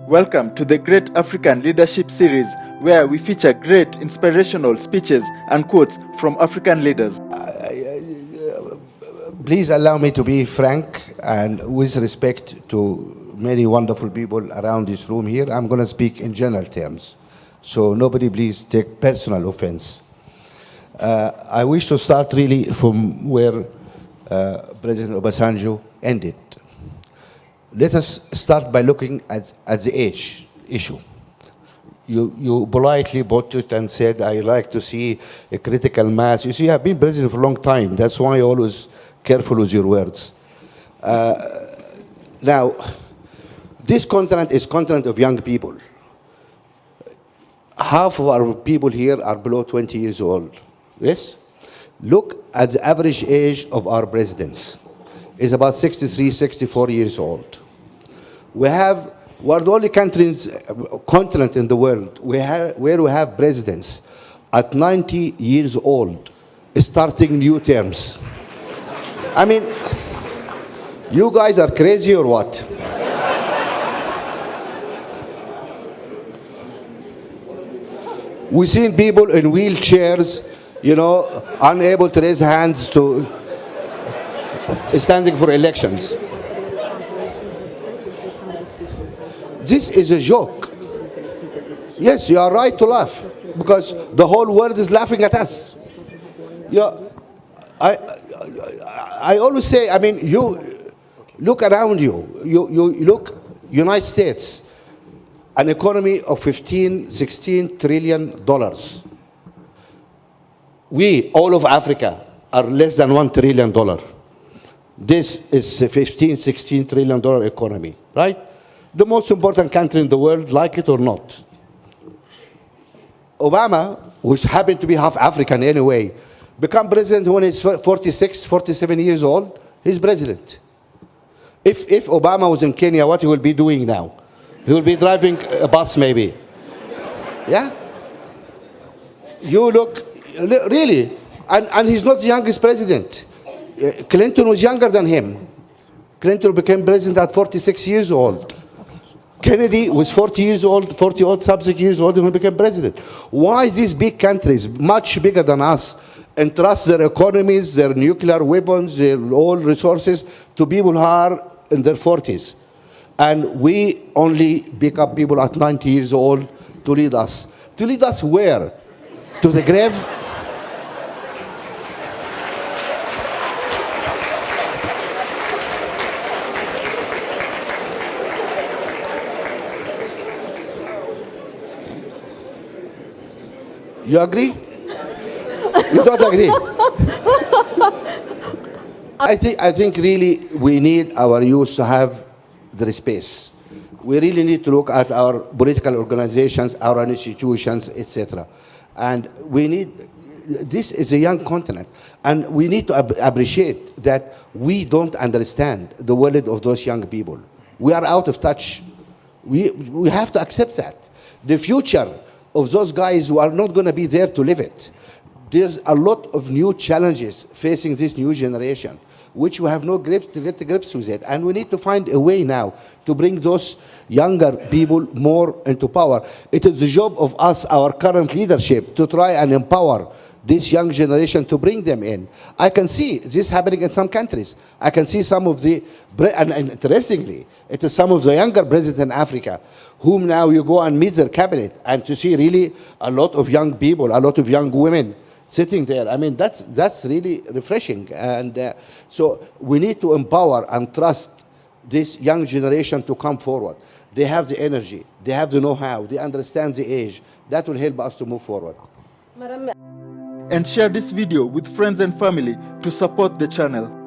Welcome to the Great African Leadership Series, where we feature great inspirational speeches and quotes from African leaders. Please allow me to be frank and with respect to many wonderful people around this room here. I'm going to speak in general terms, so nobody please take personal offense. I wish to start really from where President Obasanjo ended. Let us start by looking at the age issue. You politely brought it and said, I like to see a critical mass. You see, I've been president for a long time. That's why I'm always careful with your words. Now, this continent is continent of young people. Half of our people here are below 20 years old. Yes? Look at the average age of our presidents. It's about 63, 64 years old. We're the only continent in the world where we have presidents at 90 years old starting new terms. I mean, you guys are crazy or what? We've seen people in wheelchairs, you know, unable to raise hands to standing for elections. This is a joke. Yes, you are right to laugh because the whole world is laughing at us. You know, I always say, I mean, you look around you. You look, United States, an economy of $16 trillion. We, all of Africa, are less than $1 trillion. This is a $16 trillion economy, right? The most important country in the world, like it or not. Obama, who happened to be half African anyway, became president when he's 46, 47 years old. He's president. If Obama was in Kenya, what he will be doing now? He will be driving a bus maybe. Yeah? You look, really, and he's not the youngest president. Clinton was younger than him. Clinton became president at 46 years old. Kennedy was 40 years old, 40 odd subsequent years old when he became president. Why these big countries, much bigger than us, entrust their economies, their nuclear weapons, their oil resources to people who are in their 40s? And we only pick up people at 90 years old to lead us. To lead us where? To the grave? You agree? You don't agree? I think really we need our youth to have the space. We really need to look at our political organizations, our institutions, etc. And we need, this is a young continent, and we need to appreciate that we don't understand the world of those young people. We are out of touch. We have to accept that. The future of those guys who are not going to be there to live it. There's a lot of new challenges facing this new generation, which we have no grip to get to grips with it. And we need to find a way now to bring those younger people more into power. It is the job of us, our current leadership, to try and empower this young generation to bring them in. I can see this happening in some countries. I can see some of the, and interestingly, it is some of the younger presidents in Africa whom now you go and meet their cabinet and to see really a lot of young people, a lot of young women sitting there. I mean, that's really refreshing. And so we need to empower and trust this young generation to come forward. They have the energy, they have the know-how, they understand the age. That will help us to move forward. And share this video with friends and family to support the channel.